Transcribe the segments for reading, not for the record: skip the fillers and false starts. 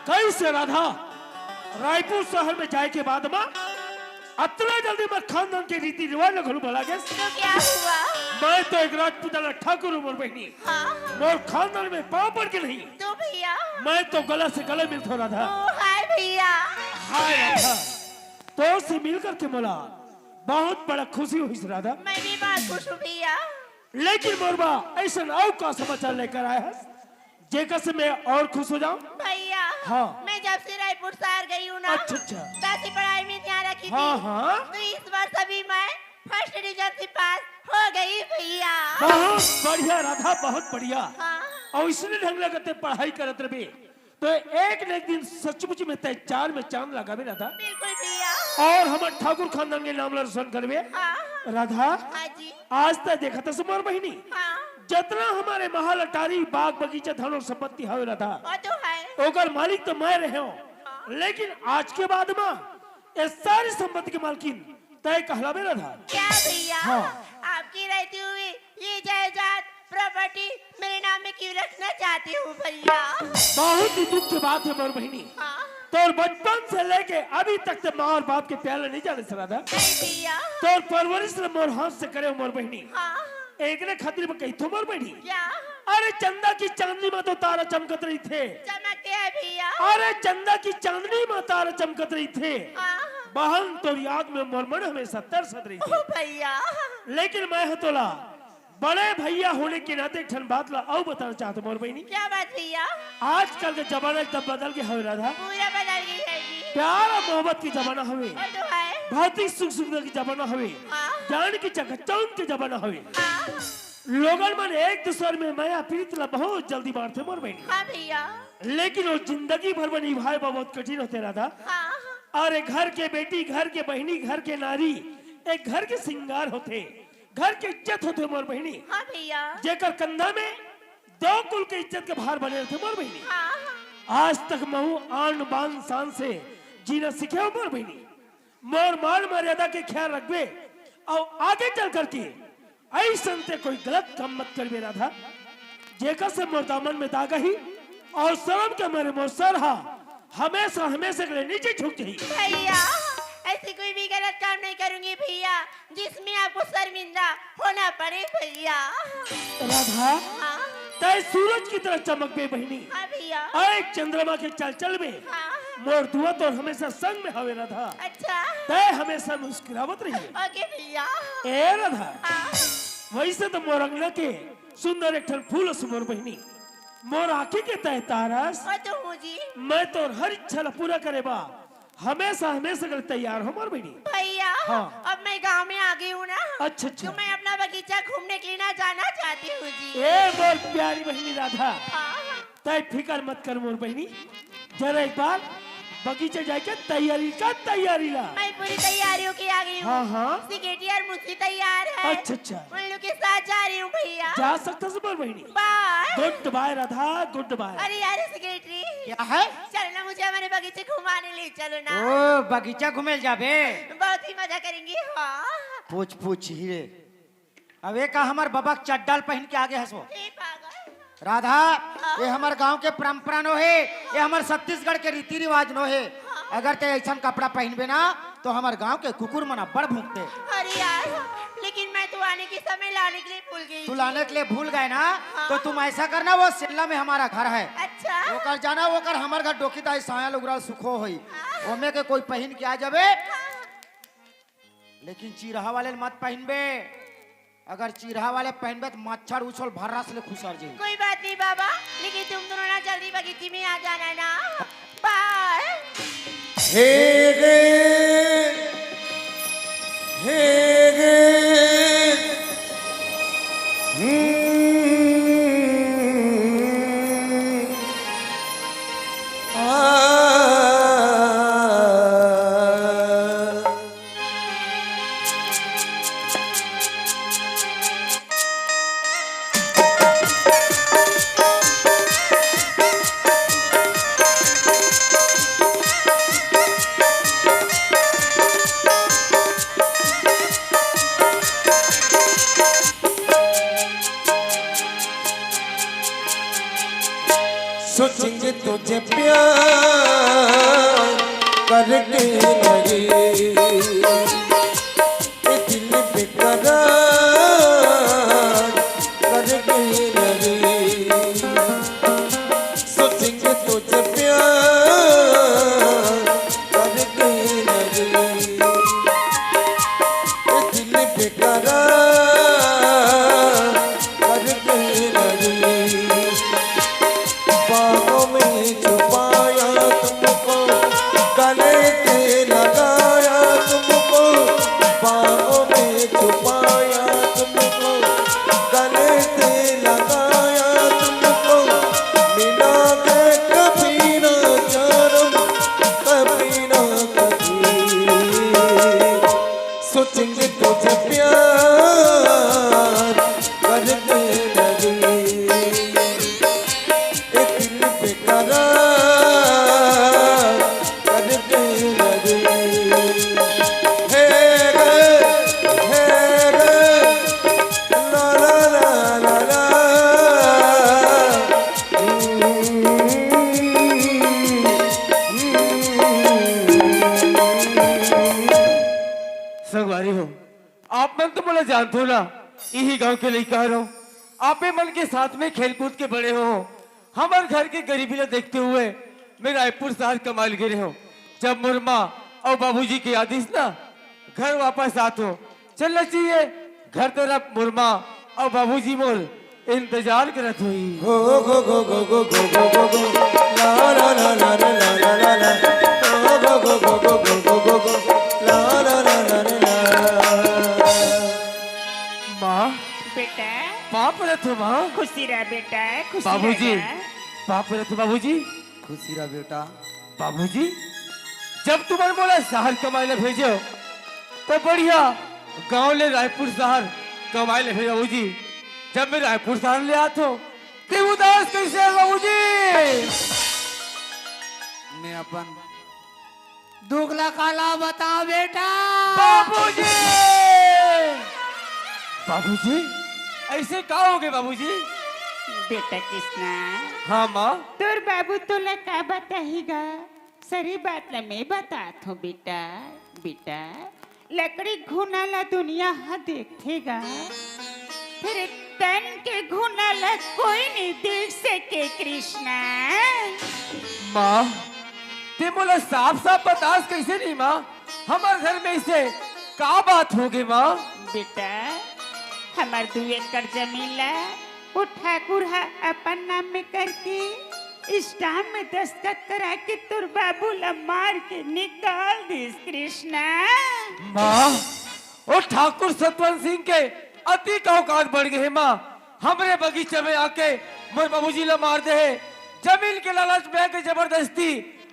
कैसे राधा रायपुर शहर में जाए के बाद माँ अतना जल्दी मैं खानदान के रीति रिवाज न घरू भला गया। तो क्या हुआ? मैं तो एक राजपूताना ठाकुर हूँ मोर बहनी। हाँ। मोर खानदान में पाँव पड़ के नहीं। तो भैया मैं तो गला से गले मिलता हूँ राधा। हाय भैया। हाय राधा, तो से मिलकर के मोला बहुत बड़ा खुशी हुई राधा। मैं भी बहुत खुश हूँ भैया। लेकिन मोरबा ऐसा आओ का समाचार लेकर आया है जेकर से मैं और खुश हो जाऊं। भैया हाँ। मैं जब से रायपुर शहर गई हूँ ना, अच्छा अच्छा। वैसे पढ़ाई में ध्यान रखी हाँ थी। हाँ। तो इस वर्ष अभी मैं फर्स्ट डिवीजन से पास हो गई भैया। बहुत बढ़िया राधा, बहुत बढ़िया। हाँ। और इसने ढंग लगते पढ़ाई करत रहे तो एक न एक दिन सचमुच में तय चार में चांद लगा भी राधा। बिल्कुल भैया। और हमारे ठाकुर खानदान के नाम रोशन करवे। हाँ। राधा हाँ जी। आज तक देखा था सुमर बहिनी हाँ। जितना हमारे महल अटारी बाग बगीचा धन और संपत्ति है राधा वो तो है। ओकर मालिक तो मैं रहे हो। लेकिन आज के बाद माँ ये सारी संपत्ति के मालकिन तय कहलावे राधा। क्या भैया? हाँ। आपकी रहती हुई ये जायदाद प्रॉपर्टी मेरे नाम में क्यों रखना चाहती हूँ भैया? बहुत ही दुख की बात है मोर बहिनी। हाँ। तो बचपन से लेके अभी तक से माँ और बाप के प्याले नहीं जाने से राधा। नहीं भैया। तो परवरिश मोर हाथ से करे मोर बहिनी। हाँ। एक ने खातिर में कही थो मोर बहिनी। क्या? अरे चंदा की चांदनी में तो तारा चमकत रही थे। चमकते हैं भैया। अरे चंदा की चांदनी में तारा चमकत रही थे। हाँ। बहन तो याद में मोरमन हमेशा तरसत रही थी। ओ भैया। लेकिन मैं हतोला बड़े भैया होने के नाते ठन बात ला आओ बताना चाहते मोर बहिनी। क्या बात भैया? आजकल के जमाना एकदम बदल के हवे राधा। पूरा बदल गई है जी। प्यार और मोहब्बत की जमाना हवे। वो तो है। भौतिक सुख सुविधा की जमाना हवे। हाँ। जान की चकचौंध की जमाना हवे। हाँ। लोगन मन एक दूसरे में माया प्रीत ला बहुत जल्दी बांटते मोर बहिनी। हाँ भैया। लेकिन वो जिंदगी भर में निभाए बहुत कठिन होते राधा। हाँ। और एक घर के बेटी, घर के बहनी, घर के नारी एक घर के सिंगार होते, घर के इज्जत होते मोर बहिनी। हाँ भैया। जेकर कंधा में दो कुल के इज्जत के भार बने रहते मोर बहिनी। हाँ। आज तक महू आन बान शान से जीना सीखे हो मोर बहिनी। मोर मान मर्यादा के ख्याल रखबे और आगे चल करके ऐसा से कोई गलत काम मत करबे राधा जेकर से मोर दामन में दागा ही और शर्म के मारे मोर सर हा हमेशा हमेशा के लिए नीचे झुक जाही। भैया ऐसी कोई भी गलत काम नहीं करूंगी भैया जिसमें आपको शर्मिंदा होना पड़े भैया। राधा हाँ। तय सूरज की तरह चमक बे बहिनी। हाँ भैया। एक चंद्रमा के चल चल में हाँ। मोर दुआ तो हमेशा संग में हवे राधा। अच्छा। तय हमेशा मुस्कुरावत रही। ओके भैया। ए राधा हाँ। वैसे तो मोर अंगना के सुंदर एक ठन फूल मोर बहिनी मोर आँखी के तय तारस। वो तो हूँ जी। मैं तो हर इच्छा ला पूरा करे बा हमेशा हमेशा कर तैयार हो मोर बहिनी। भैया हाँ। अब मैं गांव में आ गई हूँ ना। अच्छा अच्छा। तो मैं अपना बगीचा घूमने के लिए ना जाना चाहती हूँ जी। ए मोर प्यारी बहिनी राधा हाँ। तय फिकर मत कर मोर बहिनी। जरा एक बार बगीचे जाके तैयारी का तैयारी ला। मैं पूरी तैयारियों की आ गई हूँ। हाँ हाँ। सिक्योरिटी और मुझसे तैयार है। अच्छा अच्छा। उन लोग के साथ जा रही हूँ भैया। जा सकता से मोर बहिनी। Bye. Goodbye Radha, goodbye. अरे यार सेक्रेटरी क्या है? चलो ना मुझे हमारे बगीचे घुमाने ले चलो ना। ओ बगीचा घूमे जाबे। बहुत ही मजा करेंगे। हाँ। पूछ पूछ हीरे अबे का हमार बाबा चड्डाल पहन के आगे हंसो। हे पागल। राधा ये हमार गांव के परंपरा नो है, ये हमार छत्तीसगढ़ के रीति रिवाज नो है। अगर ते ऐसा कपड़ा पहनबे ना तो हमार गांव के कुकुर मना बड़ भूखते। अरे यार लेकिन मैं तो आने के समय लाने के लिए भूल गई। तू लाने के लिए भूल गए ना तो तुम ऐसा करना वो सेल्ला में हमारा घर है। अच्छा। वो कर जाना वो कर हमार घर डोकी ताई साया लुगरा सुखो होई ओमे के कोई पहन के आ जाबे। लेकिन चिरहा वाले मत पहनबे। अगर चिरहा वाले पहनबे तो मच्छर उछल भर्रा से खुसर जाई। कोई बात नहीं बाबा लेकिन तुम दोनों ना जल्दी बगीचे में आ जाना ना। बाय। हे गे हे गे सोचेंगे तुझे प्यार करके लगे ये दिल बेकरार करके लगे सोचेंगे तुझे प्यार करके लगे ये दिल बेकरार करके लगे बाहों में छुपाया तुमको गले से लगाया तुमको बाहों में छुपाया तुमको गले से लगाया तुमको मिला के कभी ना जानम कभी ना कभी सोचेंगे तुझे प्यार करके लगे ये दिल बेकरार करके लगे हे रे ला ला ला ला ला संगवारी हो आप मन तो बोला जानते हो ना यही गांव के लिए कह रहा हूँ आप मन के साथ में खेल कूद के बड़े हो हमारे घर की गरीबी ने देखते हुए मैं रायपुर शहर कमाल गिरे हो जब मोर माँ और बाबूजी की आदेश ना घर वापस आते हो चलना चाहिए घर तरफ मोर माँ और बाबूजी मोर इंतजार करत हुई गो गो गो गो गो गो गो गो गो ला ला ला ला ला ला ला ला गो गो गो गो गो गो गो गो ला ला ला ला ला माँ बेटा पाप रथ हो माँ खुशी रह बेटा खुशी बाबूजी रह। पाप रथ बाबूजी खुशी रह बेटा। बाबूजी जब तुम्हारे बोला शहर कमाए ले भेजो तो बढ़िया गांव ले रायपुर शहर कमाए ले भेजो बाबूजी जब मैं रायपुर शहर ले आते हो तो उदास कैसे है बाबूजी मैं अपन दुगला काला बता बेटा। बाबूजी बाबूजी ऐसे का हो गए बाबूजी बेटा कृष्णा हाँ माँ तोर बाबू तोला का बताएगा सरी बात ला मैं बातात हूँ बेटा बेटा लकड़ी घुना ला दुनिया हाँ देखेगा फिर तन के घुना ला कोई नहीं देख सके कृष्णा माँ ते बोला साफ साफ बतास कैसे नहीं माँ हमारे घर में इसे का बात हो गई माँ बेटा हमार 2 एकड़ जमीन ला वो ठाकुर हा अपन नाम में करके स्टाम्प में दस्तखत करा के तुर बाबू ला मार के निकाल दिस कृष्णा माँ वो ठाकुर सतवंत सिंह के अति का औकात बढ़ गए माँ हमरे बगीचे में आके मोर बाबूजी ला मार दे है जमीन के लालच में आके जबरदस्ती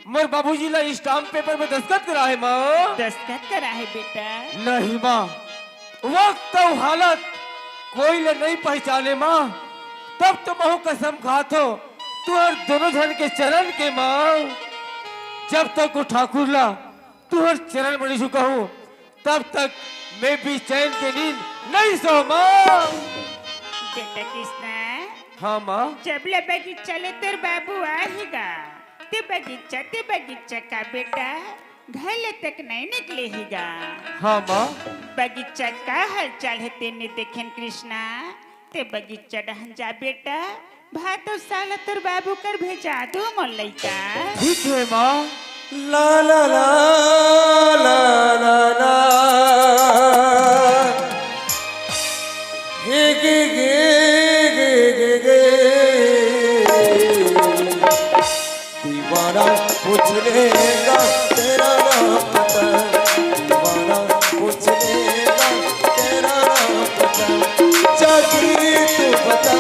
मोर बाबूजी ला स्टाम्प पेपर में दस्तखत करा है माँ दस्तखत करा है बेटा नहीं माँ वक्त और हालत कोई ले नहीं पहचाने माँ तब तो महू कसम खात हो तू और दोनों जन के चरण के माँ जब तक वो ठाकुर ला तू हर चरण में नहीं झुका हूँ तब तक मैं भी चैन के नींद नहीं सो माँ बेटा कृष्णा हाँ माँ जब ले बगीचा ले तेर बाबू आएगा ते बगीचा का बेटा घर तक नहीं निकलेगा हाँ माँ बगीचा का हालचाल है तेने देखें कृष्णा ते बगीचा डहन जा बेटा भातो साला तोर बाबू कर भेजा दो मोल्लै का ठीक है माँ ला ला ला ला ला ला हे गे गे गे गे गे दीवाना पूछ लेगा तेरा नाम पता दीवाना पूछ लेगा तेरा नाम पता जागी तू बता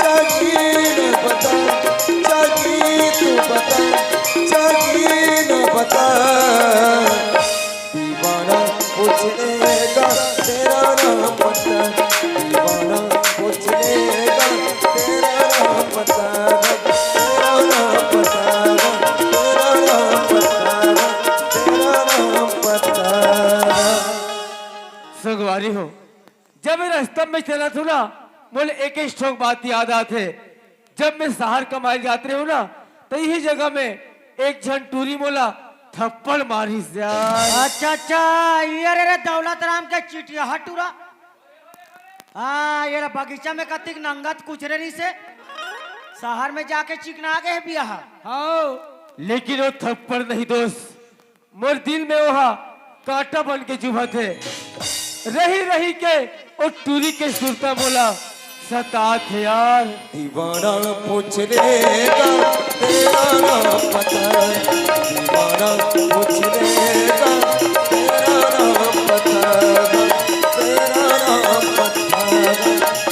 जागी न बता जागी तू बता जागी न बता दीवाना पूछ लेगा तेरा नाम पता दीवाना पूछ लेगा तेरा नाम पता तेरा नाम पता तेरा नाम पता तेरा नाम पता संगवारी हो जब मैं रास्ते में चला था ना बोले एक स्ट्रोक बात याद आते जब मैं शहर कमाई जाते हूँ ना तो यही जगह में एक जन टूरी मोला थप्पड़ मारी यार। अच्छा अच्छा, ये रे दौलत राम के चिटिया हटूरा। हाँ, ये बगीचा में कतिक नंगत कुचरे से शहर में जाके चिकना गए बियाह। हाँ, लेकिन वो थप्पड़ नहीं दोस्त, मोर दिल में वहा कांटा बन के चुभा थे। रही रही के वो टूरी के सुरता बोला सतात है यार। दीवाना पूछ लेगा तेरा नाम पता है, दीवाना पूछ लेगा तेरा नाम पता है, तेरा नाम पता है,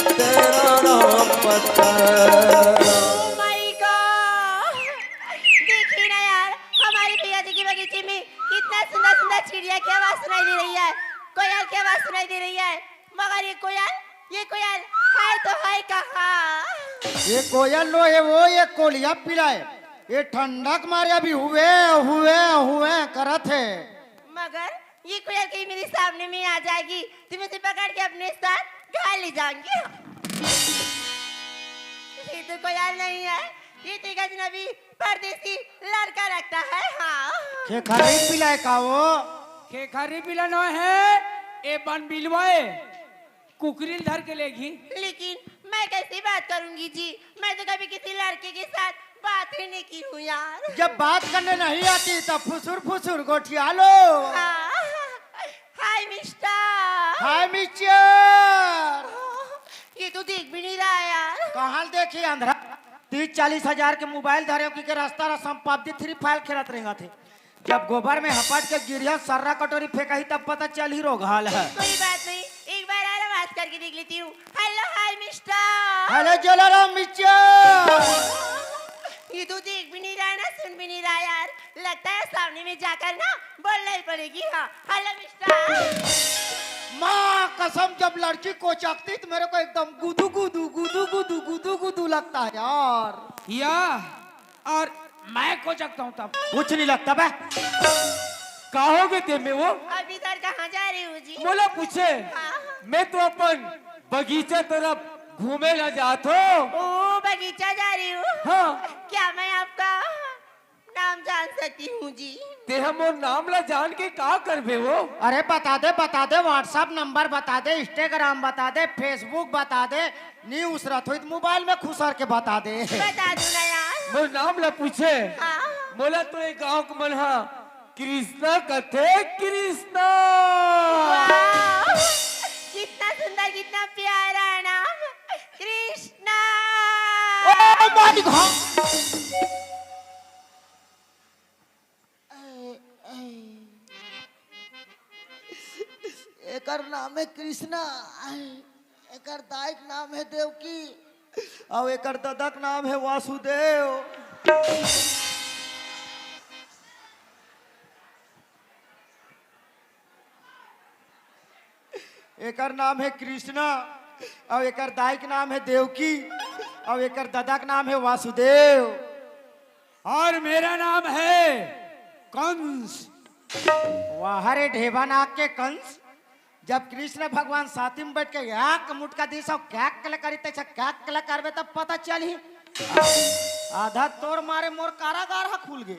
तेरा नाम पता है। Oh my God! देखिए ना यार, हमारे भैया जी की बगीचे में कितना सुंदर सुंदर चिड़िया की आवाज सुनाई दे रही है, कोयल की आवाज सुनाई दे रही है, मगर ये कोयल है तो है कहाँ? ये कोयल लो है वो, ये कोलिया पिलाए, ये ठंडक मारे अभी हुए हुए हुए करत है। मगर ये कोयल कहीं मेरे सामने में आ जाएगी तो मैं उसे पकड़ के अपने साथ घर ले जाऊंगी। ये तो कोयल नहीं है, ये तो एक अजनबी परदेसी लड़का लगता है। हाँ, ये खरीद पिलाए का वो। खेखारी पिलानो है ए बन बिलवाए कुकरील धर के लेगी। लेकिन मैं कैसे बात करूंगी जी, मैं तो कभी किसी लड़के के साथ बात ही नहीं की हूँ यार। जब बात करने नहीं आती तो फुसुर फुसुर गोठिया लो। हाँ, हाय मिस्टर। हाय मिस्टर। ये तो देख भी नहीं रहा है यार। कहाँ देखी अंधरा 30-40 हजार के मोबाइल धरे की के रास्ता रसम पबजी 3 फाइल खेलत रहेगा थे। जब गोबर में हपट के गिरिया सर्रा कटोरी फेंका ही तब पता चल ही रोग हाल है। कोई बात नहीं, एक बार और आवाज करके देख लेती हूँ। Hello hi mister. Hello Jalaram mister. ये तो देख भी नहीं रहा ना, सुन भी नहीं रहा यार। लगता है सामने में जाकर ना बोलना ही पड़ेगी। हाँ, हेलो मिस्टर। माँ कसम, जब लड़की को चकती तो मेरे को एकदम गुदू गुदू गुदू गुदू गुदू गुदू लगता है यार। या और मैं को जगता हूँ तब कुछ नहीं लगता बे। कहोगे ते में वो अभी इधर कहाँ जा रही हूँ जी? मोला पूछे। हाँ। मैं तो अपन बगीचा तरफ घूमे ला जात हो। ओ, बगीचा जा रही हूँ। हाँ, क्या मैं आपका नाम जान सकती हूँ जी? ते हम और नाम ला जान के का करबे वो। अरे बता दे, व्हाट्सएप नंबर बता दे, इंस्टाग्राम बता दे, फेसबुक बता दे, न्यूज रथ हो मोबाइल में खुसर के बता दे। बता दो ना यार। मोर नाम ला पूछे। हाँ। मोला तो एक गांव के मन हा कृष्णा कथे कृष्णा। वाह! कितना सुंदर, कितना प्यारा नाम, कृष्णा। Oh my God. एकर नाम है कृष्णा, एकर दाई के नाम है देवकी और एकर दादा का नाम है वासुदेव। एकर नाम है कृष्णा और एकर दाई के नाम है देवकी और एकर दादा का नाम है वासुदेव। और मेरा नाम है कंस। वाह रे ढेबा नाक के कंस। जब कृष्ण भगवान साथी में बैठ के याक मुट का दिशा क्या कल करी तैसा क्या कल करबे तब पता चल ही आधा तोड़ मारे मोर कारागार हा खुल गए।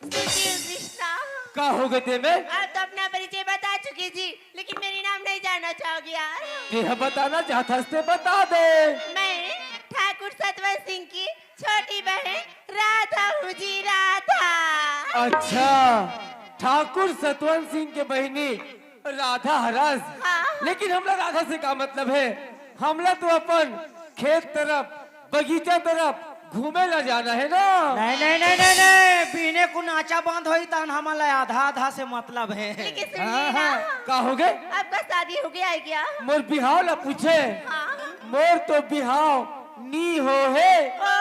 कृष्णा, का हो गए ते में। आप तो अपना परिचय बता चुके जी, लेकिन मेरी नाम नहीं जानना चाहोगे यार? ते बताना चाहता से बता दे। मैं ठाकुर सतवंत सिंह की छोटी बहन राधा हूँ जी, राधा। अच्छा, ठाकुर सतवंत सिंह के बहनी राधा हराज। हाँ। लेकिन हमला राधा से का मतलब है। हमला तो अपन खेत तरफ बगीचा तरफ घूमे ला जाना है ना। नहीं नहीं नहीं नहीं नहीं, बीने को नाचा बांध होई तन हमारा आधा आधा से मतलब है। लेकिन सुनिए ना, का हो गए। आपका शादी हो गया है क्या? मोर बिहाव ला पूछे। हाँ। मोर तो बिहाव नी हो है। ओ,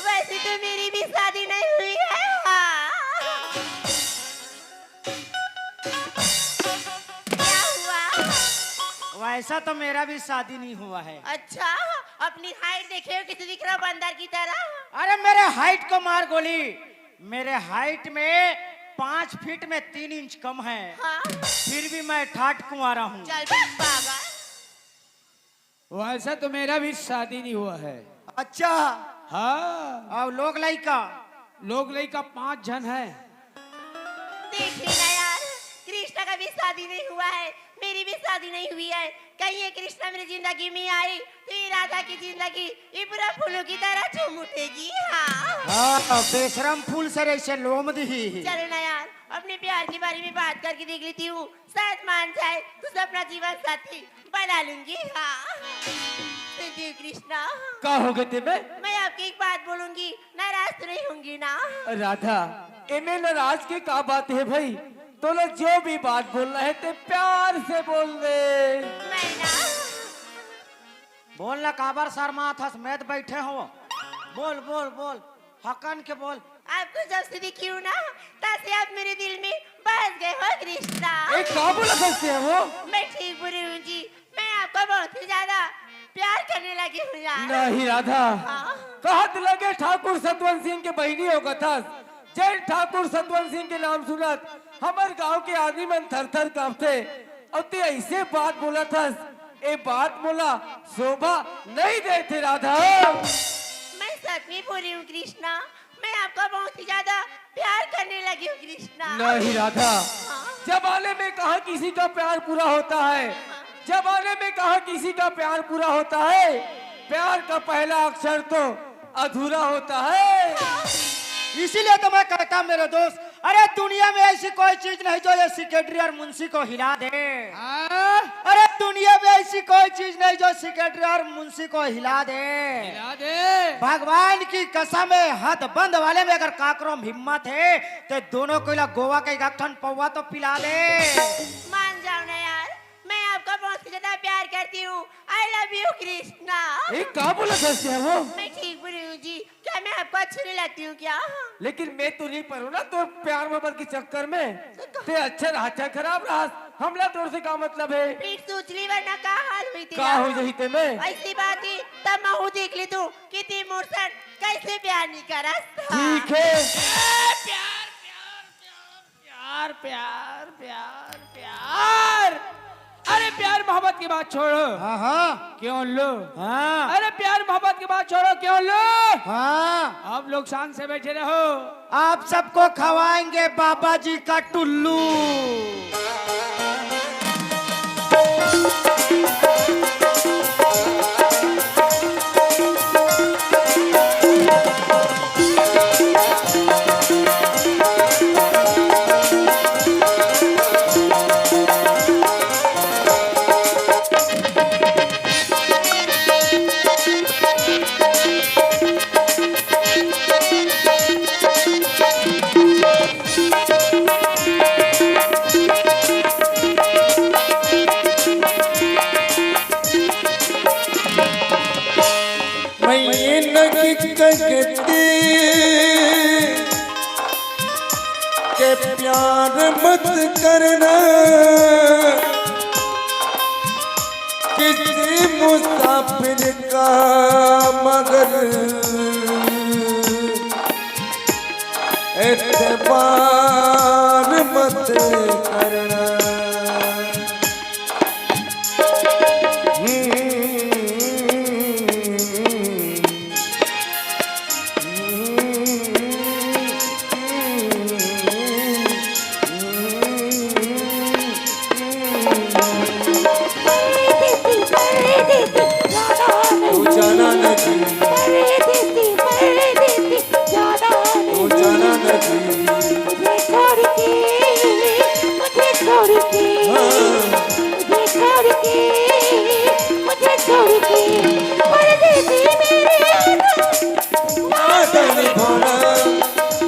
वैसे तो मेरी भी शादी नहीं हुई है। हाँ। क्या हुआ? वैसा तो मेरा भी शादी नहीं हुआ है। अच्छा, अपनी हाइट देखे हो किसी दिख रहा बंदर की तरह? अरे मेरे हाइट को मार गोली। मेरे हाइट में 5 फीट में 3 इंच कम है। हाँ। फिर भी मैं ठाट कुंवारा हूँ। चल बे पागल। वैसा तो मेरा भी शादी नहीं हुआ है। अच्छा, हाँ, और लोग लड़का लोग लड़का 5 जन है। देखिए ना यार, कृष्णा का भी शादी नहीं हुआ है, मेरी भी शादी नहीं हुई है। कहीं ये कृष्णा मेरी जिंदगी में आई तो ये राधा की जिंदगी ये पूरा फूलों की तरह झूम उठेगी। हाँ बेशरम फूल से ऐसे लोम दी। चलो ना यार, अपने प्यार के बारे में बात करके देख लेती हूँ, शायद मान जाए तो अपना जीवन साथी बना लूंगी। हाँ देखिए कृष्णा, का हो गए ते में? मैं आपकी एक बात बोलूंगी, नाराज तो नहीं होंगी ना? राधा, इनमें नाराज की का बात है भाई? तो लोग जो भी बात बोल रहे थे प्यार से बोल दे। मैं ना बोलना काबर शर्मा था, समेत बैठे हो। बोल बोल बोल, हकन के बोल। आपको जब से दिखी हूँ ना, तब से आप मेरे दिल में बस गए हो कृष्णा। एक का बोला कैसे है वो? मैं ठीक बुरी हूँ जी, मैं आपको बहुत ही ज्यादा प्यार करने लगी हूँ यार। नहीं राधा, हाँ। कहत लगे ठाकुर सतवंत सिंह के बहनी होगा था। जय ठाकुर सतवंत सिंह के नाम सुनत हमारे गांव के आदमी मन थर थर कांपते। और ते ऐसे बात बोला था, ए बात बोला शोभा नहीं देते राधा। मैं सच में बुरी हूँ कृष्णा, मैं आपका बहुत ही ज्यादा प्यार करने लगी हूँ कृष्णा। नहीं राधा, हाँ। जमाने में कहा किसी का प्यार पूरा होता है, जमाने में कहा किसी का प्यार पूरा होता है। प्यार का पहला अक्षर तो अधूरा होता है। इसीलिए तो मैं कहता मेरे दोस्त, अरे दुनिया में ऐसी कोई चीज नहीं जो ये सेक्रेटरी और मुंशी को हिला दे। अरे दुनिया में ऐसी कोई चीज नहीं जो सेक्रेटरी और मुंशी को हिला दे। भगवान की कसम है, हद बंद वाले में अगर काकरों में हिम्मत है तो दोनों को गोवा का एक ठन पौवा तो पिला दे। मान जाओ ना यार, मैं आपका बहुत ही ज्यादा प्यार करती हूँ। I love you Krishna. एक का बोला कैसे है वो? मैं ठीक बुरी हूँ जी, क्या मैं आपको अच्छी नहीं लगती हूँ क्या? लेकिन मैं तो नहीं पढ़ू ना तो प्यार मोहब्बत के चक्कर में ते अच्छा रहा अच्छा खराब रहा। हमला तोर से का मतलब है? पीठ सूचली वरना का हाल हुई थी का हो जही ते में? ऐसी बात ही तब मैं देख ली तू कि तिमूर्सन कैसे प्यार नहीं करा। ठीक है। प्यार प्यार प्यार प्यार। अरे प्यार मोहब्बत की बात छोड़ो। हाँ हाँ क्यों लो? हाँ अरे प्यार मोहब्बत की बात छोड़ो, क्यों लो? हाँ, आप लोग शांत से बैठे रहो। आप सबको खवाएंगे बाबा जी का टुल्लू। के प्यार मत करना किसी मुसाफिर का, मगर एतबार मत करना।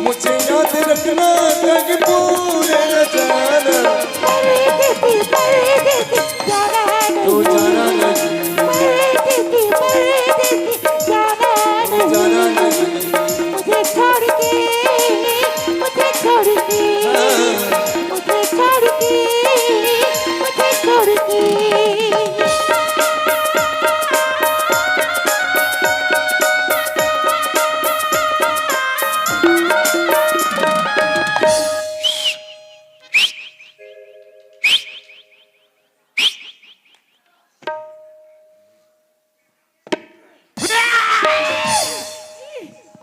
मुझे याद रखना कभी पूरे न जाना, तू जाना नहीं, जाना नहीं, मुझे छोड़ के मुझे छोड़ के मुझे छोड़ के मुझे छोड़ के।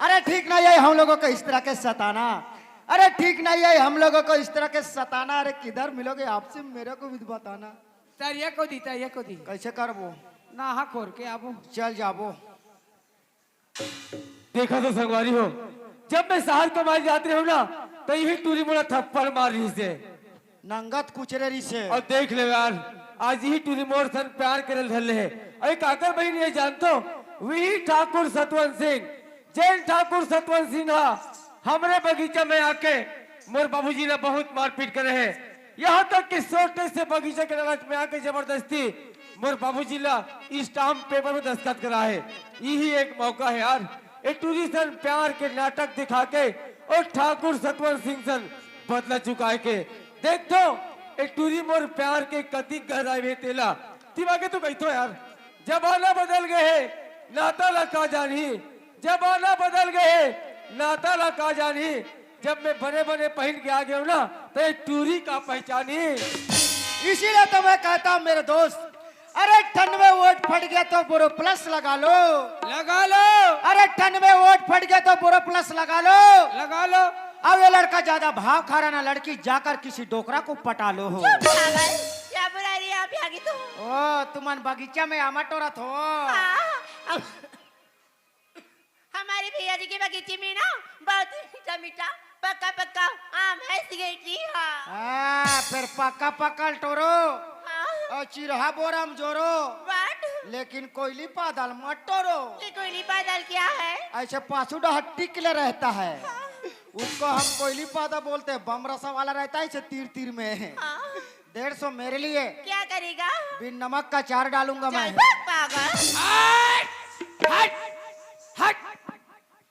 अरे ठीक नहीं है हम लोगों को इस तरह के सताना। अरे ठीक नहीं है हम लोगों को इस तरह के सताना। अरे किधर मिलोगे आपसे मेरे को भी बताना। तरिया को दी कैसे करबो? ना हा खोर के आबो। चल जाबो। देखा तो संगवारी हो, जब मैं शहर कमाई जाते हो ना तो यही टूरी मोड़ा थप्पड़ मार रही से नंगत कुचरे से। और देख ले यार, आज ही टूरी मोड़ सन प्यार करे धरले है। अरे काकर बहन ये जानतो, वही ठाकुर सतवंत सिंह, जैन ठाकुर सतवंत सिंह हमरे बगीचा में आके मोर बाबूजी ने बहुत मारपीट करे है। यहाँ तक कि सोटे से बगीचे के लालच में आके जबरदस्ती मोर बाबूजी ला स्टाम्प पेपर में दस्तखत करा है। यही एक मौका है यार, एक टूरी सन प्यार के नाटक दिखा के और ठाकुर सतवंत सिंह सन बदला चुका के। देख तो एक टूरी मोर प्यार के कति गहराई में तेला तिवाके तो कही तो यार, जमाना बदल गए है नाता ला का जानी, जमाना बदल गए है नाता ला का जानी। जब मैं बने बने पहन के आ गया हूँ ना तो एक टूरी का पहचानी। इसीलिए तो मैं कहता हूँ मेरे दोस्त, अरे ठंड में वोट फट गया तो बोरो प्लस लगा लो। अरे ठंड में वोट फट गया तो बोरो प्लस लगा लो। अब ये लड़का ज्यादा भाव खा रहा ना, लड़की जाकर किसी डोकरा को पटा लो हो। क्या बुला रही है आप यहाँ की तो? ओ तुमन बगीचा में आमा टोरत हो। हमारे भैया जी के बगीचे में ना बहुत मीठा मीठा पक्का पक्का आम है सिगरेटी। फिर पक्का पक्का टोरो और चिरहा बोरम जोरो, लेकिन कोयली पादल मत टोरो। ये कोयली बादल क्या है? ऐसे पासू डहट्टी के लिए रहता है, उसको हम कोयली पादा बोलते हैं। बम रसा वाला रहता है इसे तीर तीर में। 150 मेरे लिए। क्या करेगा? बिन नमक का चार डालूंगा मैं। पागल। हट।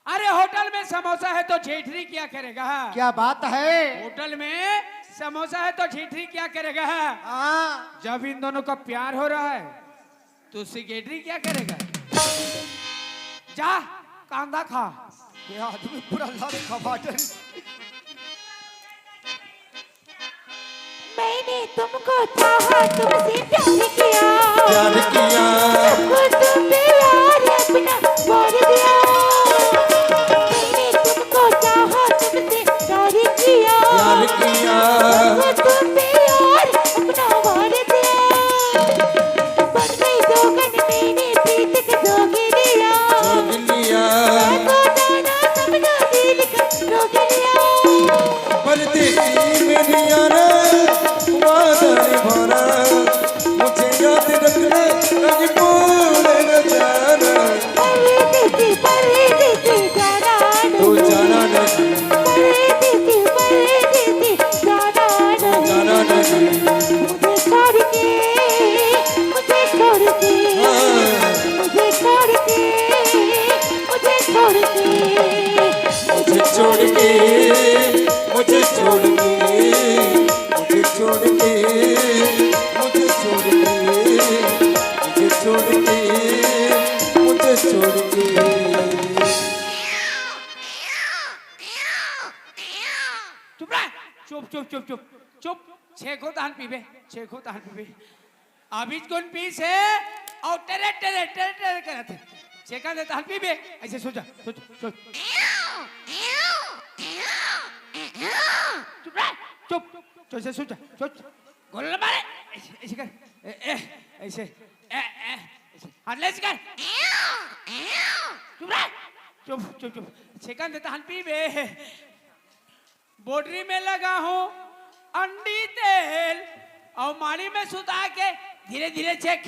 अरे होटल में समोसा है तो जेठरी क्या करेगा? क्या बात है? होटल में समोसा है तो जेठरी क्या करेगा? हाँ। जब इन दोनों का प्यार हो रहा है तो सेक्रेटरी क्या करेगा? जा कांदा खा। ये आदमी पूरा लग खबाटर। मैंने तुमको चाहा, तुमसे प्यार किया, सबको तुम पे यार अपना वार दिया। मैंने तुमको चाहा, तुमसे प्यार किया, सबको तुम पे यार अपना वार दिया। बन गई जोगन मैंने प्रीत के जोग लिया, को जाना समझा दिल का रोग लिया। परदेसी मेरी यारा वादा निभाना, मुझे याद रखना कभी भूल न जाना। परदेसी जाना तू जाना नहीं, परदेसी जाना नहीं। मुझे छोड़ के, मुझे छोड़ के, मुझे छोड़ के, मुझे छोड़ के, मुझे छोड़ के, मुझे छोड़ के, मुझे छोड़ के, मुझे छोड़ के, मुझे छोड़ के, मुझे छोड़ के। चुप रह। चुप। छेको तान पीबे, छेको तान पीबे। अभी कौन पीस है और टेरे करते छेका दे तान पीबे। ऐसे सोच। चुप ऐसे सोच गोल मारे। ऐसे कर ऐसे हाथ ले कर। चुप छेका दे तान पीबे। बोटरी में लगा हूँ अंडी तेल और माड़ी में सुता के धीरे धीरे चेक।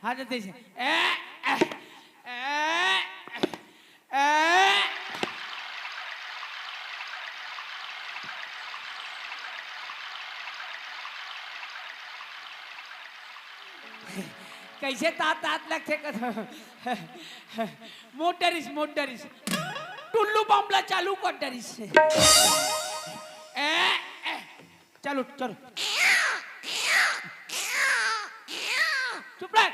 हाथ दे से कैसे तात लगते मोटरिस टुल्लू बमला चालू कर डरिस से। चलो चुप रह।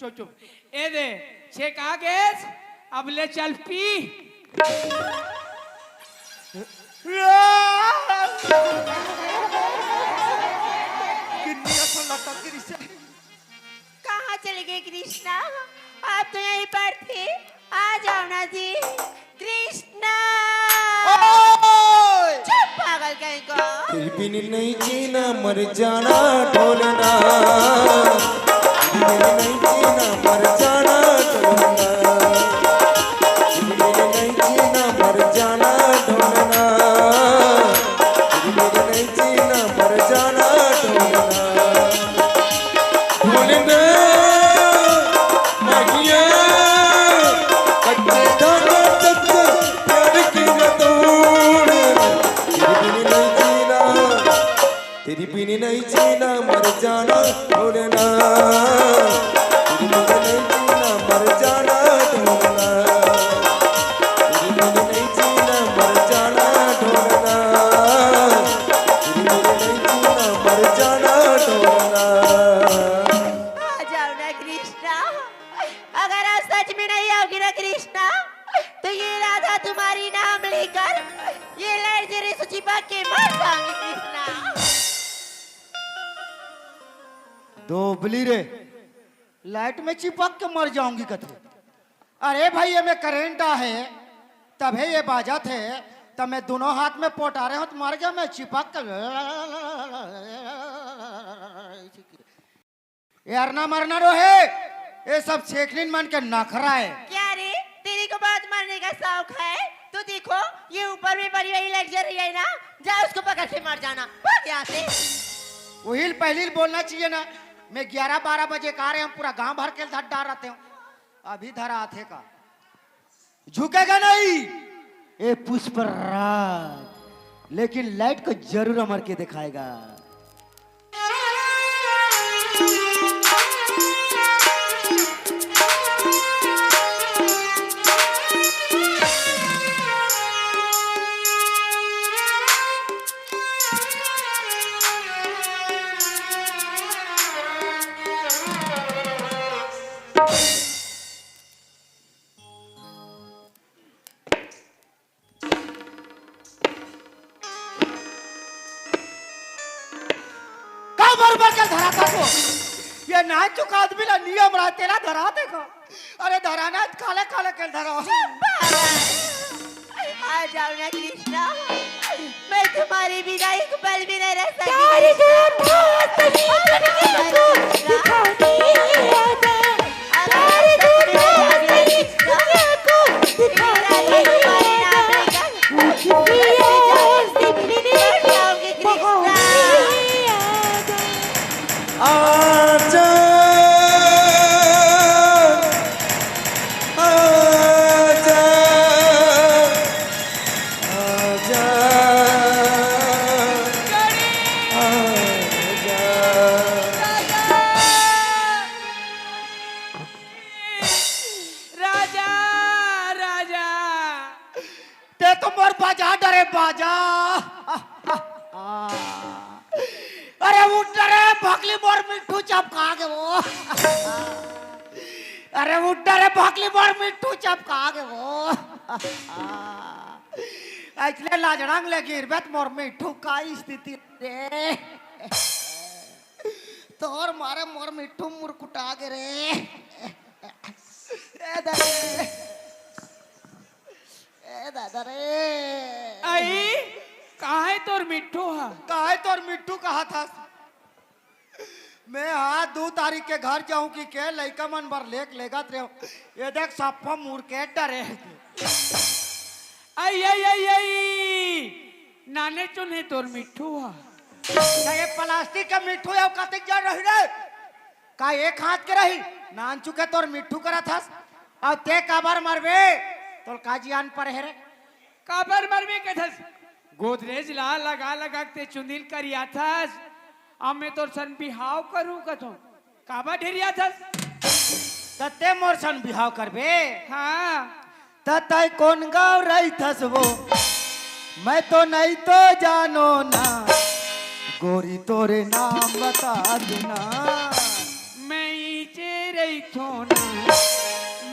चुप ए दे छेक आ गैस अब ले चल पी। बात तो यहीं पर थी, आ जाओ ना जी। कृष्णा ओए! चुप पागल कहीं को। फिर भी नहीं जीना मर जाना ढोलना, फिर भी नहीं जीना मर जाना ढोलना, फिर भी नहीं जीना मर जाना ढोलना, फिर भी नहीं जीना मर जाना ढोलना, ढोलना magiya कच्चे धागे कच्चे प्यार की न तोड़ना, तेरी बिन नहीं जीना मर जाना ढोलना, तेरी बिन नहीं जीना मर जाना ढोलना, तेरी बिन नहीं जीना मर जाना ढोलना, तेरी बिन नहीं जीना मर जाना ढोलना। आ जाओ ना कृष्णा। अगर आप सच में नहीं आओगे ना कृष्णा, तो ये राधा तुम्हारी नाम लेकर ये लड़जरी से चिपक के मर जाएंगे कृष्णा। दोबली रे, लाइट में चिपक के मर जाऊंगी कथे। अरे भाई ये में करेंट है तभी ये बाजा थे, तब मैं दोनों हाथ में पोटा रहे हो तो मर गया मैं चिपक कर। यार ना मरना रोहे, ये सब सेखलिन मन के नखरा है। क्या रे, तेरी को बहुत मरने का शौक है? तो देखो ये ऊपर में पड़ी हुई लग्जरी है ना, जा उसको पकड़ के मर जाना। भाग यहाँ से। वही पहले बोलना चाहिए ना। मैं 11-12 बजे का रहे हम पूरा गांव भर के धट डाल रहते हूँ, अभी धरा थे का झुकेगा नहीं ये पुष्पराज, लेकिन लाइट को जरूर अमर के दिखाएगा। ये ना चुका आदमी ना नियम रहा तेरा धरा देखो। अरे धराना काले काले के धरो। आ जाओ ना कृष्णा, मैं तुम्हारी बिना एक पल भी नहीं रह सकती। आजा आजा आजा राजा राजा ते तो मोर बाजा डरे बाजा। अरे उठ रे भागली मोर मिट्टू चपका के वो। अरे उठ रे भागली मोर मिट्टू चपका के वो। ऐसले लाजड़ांग ले गिरबत मोर मिट्टू का स्थिति रे। तोर मारे मोर मिट्टू मुरकुटा के रे। ए दादा रे। आई कहाँ है तोर मिट्टू? हा काहे तोर मिट्टू कहा था? मैं हाँ 2 तारीख के घर जाऊं कि के लइका मन बर लेक लेगत रहे। ये देख सप्पा मुड़ के डरे। आई आई आई आई नाने चुने तोर मिट्टू? हा ये प्लास्टिक का मिट्टू या कतिक जा रही रे? का एक हाथ के रही नान चुके तोर मिट्टू करा था। और ते काबर मरबे तोर काजियान पर है रे। काबर मरवे के थस? गोदरेज ला लगा लगा ते चुंदिल करिया थस। अब मैं तोर सन बिहाव करूं कथो काबा ढेरिया थस? तते मोर सन बिहाव करबे? हाँ तय कौन गाँव रही थस वो मैं तो नहीं तो जानो ना। गोरी तोरे नाम बता देना। मैं इचे रही थो ना,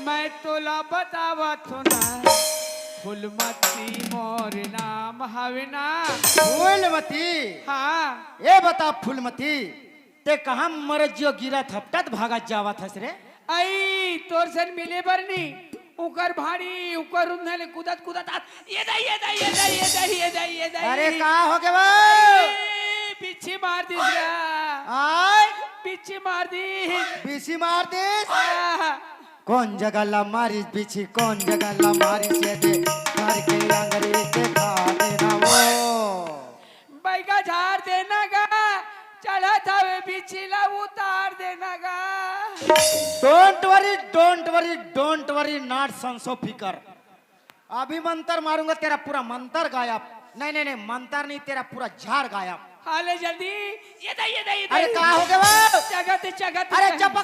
मैं तोला बतावा थो ना। फुलमती मोर नाम हवे ना। फूलमती? हाँ ये बता फूलमती ते कहाँ मर जियो गिरा थपटत भागा जावा थस रे? आई भारी तोर सन मिले बरनी उकर भारी उकर उन्हें कूदत कूदत आत ये दई ये दई ये दई ये दई ये दई ये दई अरे कहा हो गए वो पीछे मार दी गया आय पीछे मार दी बीसी मार दे कौन जगह ला मारी बीछी कौन जगह ला मारी से दे घर के अंग्रेज से खा देना वो बैगा झाड़ देना गा चढ़ा था वे पिछला उतार देना गा डोंट वरी नॉट संसो फिकर अभी मंत्र मारूंगा तेरा पूरा मंत्र गायब नहीं मंत्र नहीं तेरा पूरा झाड़ गायब हाले जल्दी ये दई अरे कहा हो गया वो जगत अरे चप्पा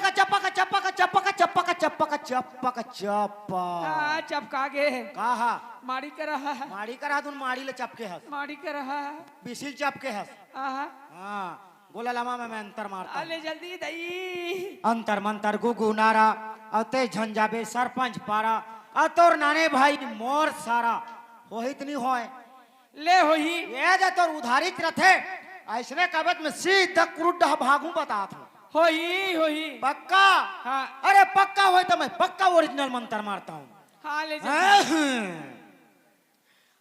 चपका गे कहा माड़ी कर रहा है माड़ी करा तुम माड़ी ले चपके हस माड़ी कर रहा है बिसिल चपके हस आहा हाँ बोला लमा मैं अंतर मारता हाले जल्दी दई अंतर मंतर गुगु नारा अते झंझाबे सरपंच पारा अतोर नाने भाई मोर सारा हो इतनी होए ले होई ये जे तोर उधारित रथे ऐसने कबत में सीधा कुरुड्डा भागू बता था होई पक्का हाँ अरे पक्का होए तो मैं पक्का ओरिजिनल मंत्र मारता हूँ हाले जल्दी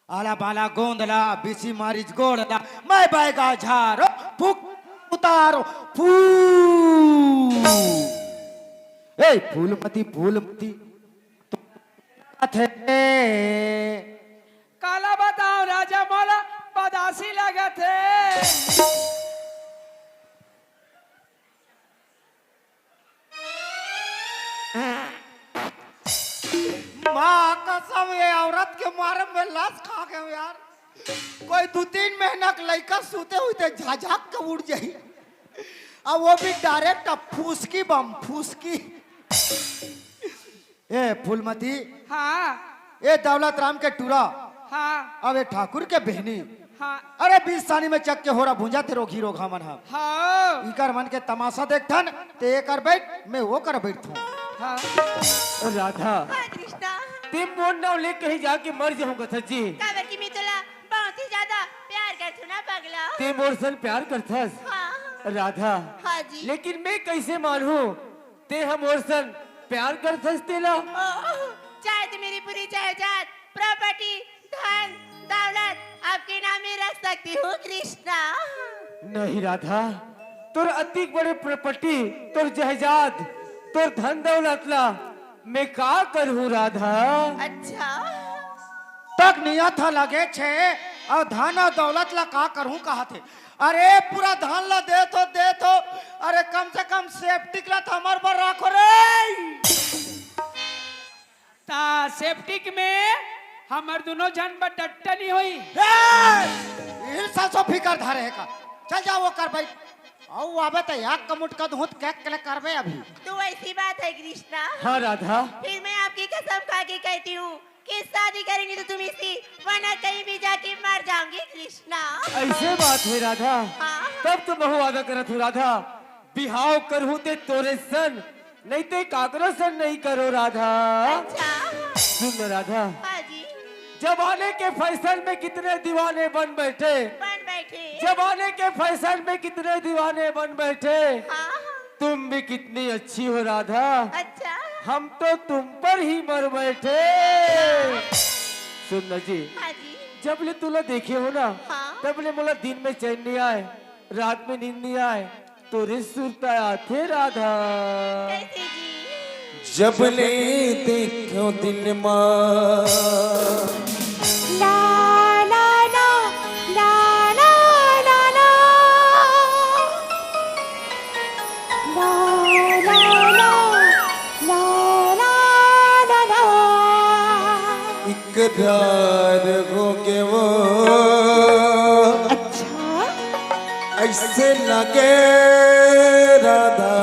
आला बाला गोंदला बिसी मारिज गोड़ला मैं बैगा झारो फूक उतारो फू ए फूलमती थे काला बताओ राजा मौला बदासी लगा थे माँ कसम ये औरत के मारे में लाश खा गए यार कोई 2-3 महीना का लड़का सूते हुए झाझक के उड़ जाई अब वो भी डायरेक्ट फूसकी बम फूसकी ए फूलमती हाँ ए दौलत राम के टूरा हाँ अब ये ठाकुर के बहनी हाँ अरे 20 सानी में चक के हो रहा भूंजा तेरो घीरो घामन हम हाँ इकर मन के तमाशा देखथन ते ये कर बैठ मैं वो कर बैठू हाँ राधा हाँ कृष्णा ते मोर नाव ले कहीं जाके मर जाऊंगा सच्ची काबर की मैं तोला बहुत ही ज्यादा प्यार करती हूँ ना पगला ते मोर सन प्यार करथस हाँ राधा हाँ जी लेकिन मैं कैसे मानूं ते हम और सन प्यार करथस तेला चाहे तो मेरी पूरी जायदाद प्रॉपर्टी धन दौलत आपके नाम में रख सकती हूँ कृष्णा नहीं राधा तोर अतिक बड़े प्रॉपर्टी तोर जायदाद तोर धन दौलत ला मैं का करूं राधा अच्छा तक नियत था लगे छे और धन और दौलत ला का करूं कहा थे अरे पूरा धन ला दे तो अरे कम से कम सेफ्टी ला तो हमार पर रखो रे ता सेप्टिक में हमार दोनों जन पर डट्टनी हुई हिल सासो फिकर धारे है का चल जाओ वो कर भाई आओ आबे तो याक कमुट का धुत कैक कले करबे अभी तो ऐसी बात है कृष्णा हाँ राधा फिर मैं आपकी कसम खा के कहती हूँ कि शादी करेंगी तो तुम इसी वरना कहीं भी जाके मर जाओगी कृष्णा ऐसे बात है राधा हाँ। तब तो बहु वादा करत हूँ राधा बिहाव करहूं ते तोरे सन नहीं ते काकरो सन नहीं करो राधा अच्छा सुन राधा हाँ जी जमाने के फैशन में कितने दीवाने बन बैठे बन बैठे जमाने के फैशन में कितने दीवाने बन बैठे हाँ तुम भी कितनी अच्छी हो राधा अच्छा हम तो तुम पर ही मर बैठे सुन न जी हाँ जी जब ले तुला देखे हो ना हाँ। तब ले मोला दिन में चैन नहीं आए रात में नींद नहीं आए तोरे सुरता आते राधा कैसे जी जब ले देखो दिल माँ ला ला ला ला ला ला ला ला ला ला ला ला ला इकरार हो के वो अच्छा ऐसे लगे राधा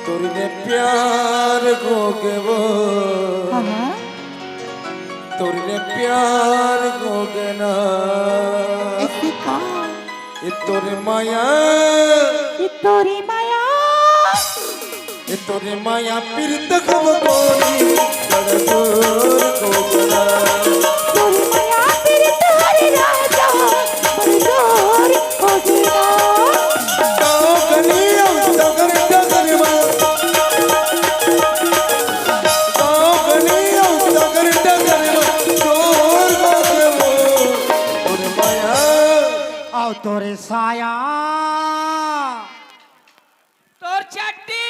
तुरने प्यार हो के वो हाँ तुरने प्यार हो के ना ऐसी का ये तोरे माया ये तोरी माया ये तोरे माया पीरत खब कोई कड़कोर को गला तोरी माया तेरे तुम्हारे राजा बरदोर हो गया तो करियो तो करे माँ तोरे साया तोर चट्टी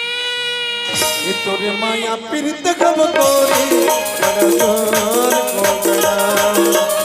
ये तोरे माया पीरित कब कोरी बड़ा जोर को बड़ा